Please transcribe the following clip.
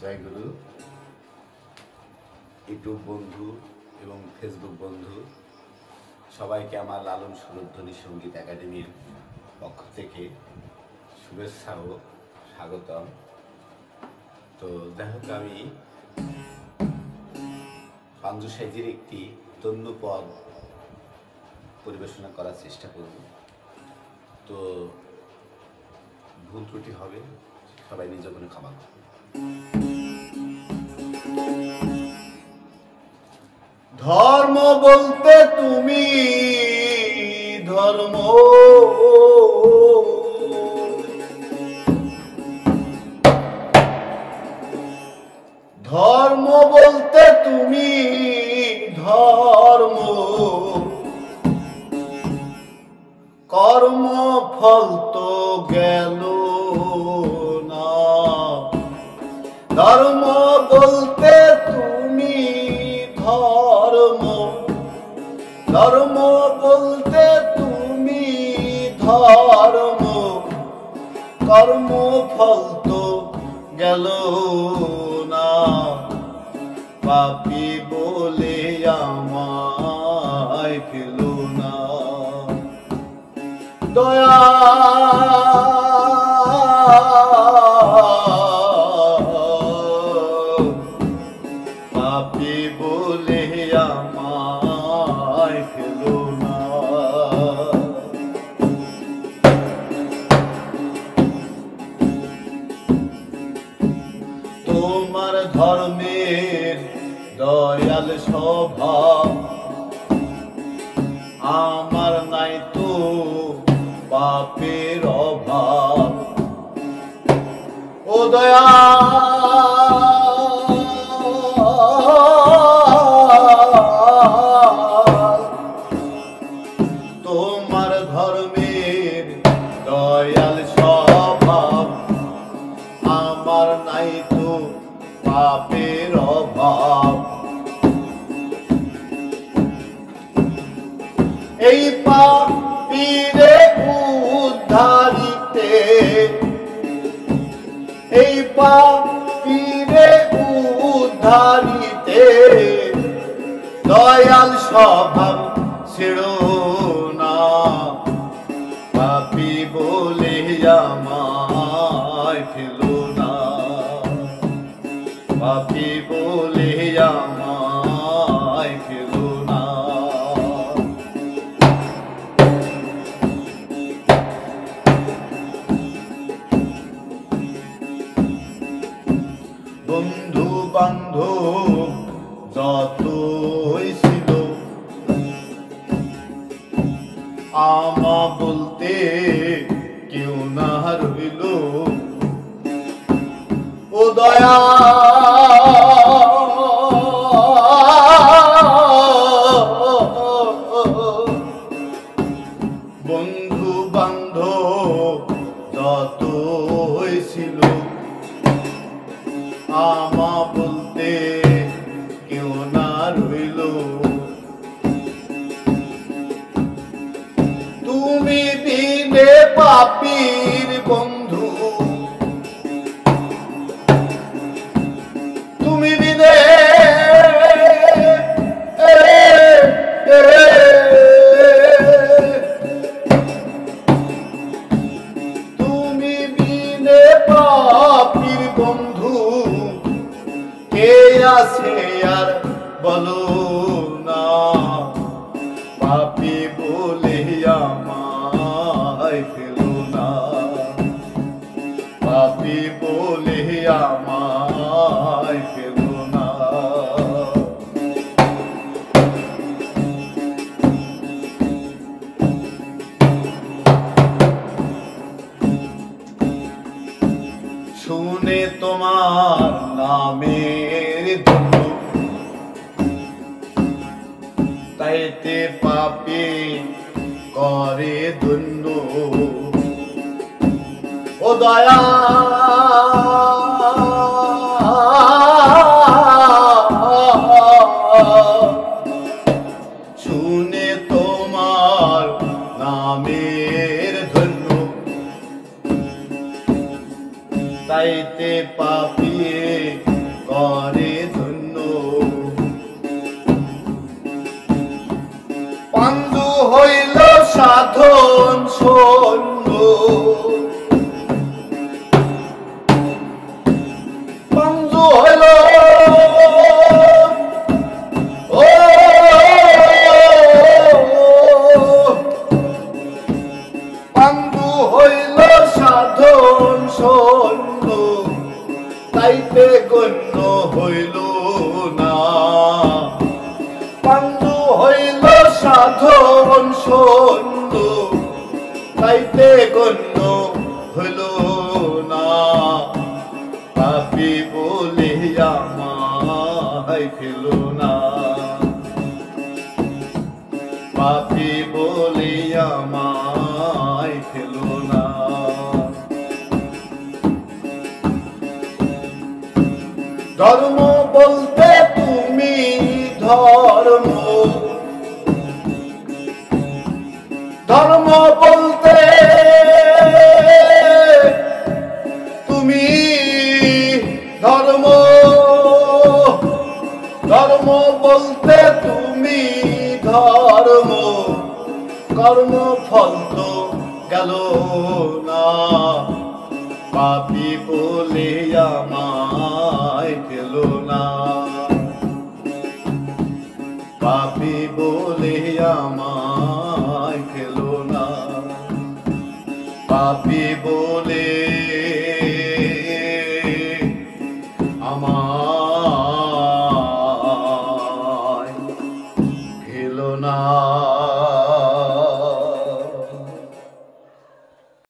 জয় গুরু। YouTube বন্ধু এবং Facebook বন্ধু সবাইকে আমার লালন সুরধ্বনি সঙ্গীত একাডেমির পক্ষ থেকে শুভেচ্ছা ও স্বাগতম। তো যাই হোক, আমি পাঞ্জু সাইজের একটি তন্যপদ পরিবেশনা করার চেষ্টা করব। তো ভুল ত্রুটি হবে, সবাই নিজ করে ক্ষমা করবে। ধর্ম বলতে তুমি ধর্ম, ধর্ম বলতে তুমি ধর্ম, কর্ম ফল তো গেল না। ধর্ম বলতে তুমি ধর্ম, ধর্ম বলতে তুমি ধর্ম, কর্ম ফল তো গেল না। পাপী বলে আমায় ফেলো না, দয়া পাপী বলে আমায় ফেলো না। তোমার ধর্মের দয়াল স্বভাব আমার নাই তো পাপের অভাব। ও দয়া তোমার ধর্মের দয়াল স্বভাব আমার নাই তো পাপের অভাব। এই পাপীরে উদ্ধারিতে, এই পাপীরে উদ্ধারিতে দয়াল স্বভাব ছেড়ো না। পাপী বলে আমায় ফেলো না, পাপী বলে আমায় ফেলো না। বন্ধু বান্ধব যতই ছিল আমা বলতে কেউ না রইল। ও দয়া বন্ধু বান্ধব যতই ছিল আমা বলতে কেউ না রইল। তুমি বিনে পাপীর বন্ধু, তুমি বিনে তুমি বিনে পাপীর বন্ধু কে আছে আর বলো না। পাপী বলে আমায় ফেলো না, পাপী বলে আমায় ফেলো না। শুনে তোমার নামের ধন্য তাইতে পাপী করে ধন্য। ও দয়া শুনে তোমার নামের ধন্য তাইতে পাপী করে ধন্য। পাণ্ডু হইল সাধন শূন্য, পাণ্ডু হইল পাণ্ডু হইল সাধন শূন্য, তাইতে গণ্য হইল না। পাণ্ডু হইল সাধন শূন্য, তাইতে গণ্য হইল না। পাপী বলে আমায় ফেল না, পাপী বলে আমায় ফেল না। ধর্ম বলতে তুমি ধর্ম, ধর্ম বলতে তুমি ধর্ম, ধর্ম বলতে তুমি ধর্ম, কর্ম ফল তো গেল না। পাপী বলে আমায় ফেল না, পাপী বলে আমায় ফেল না, পাপী বলে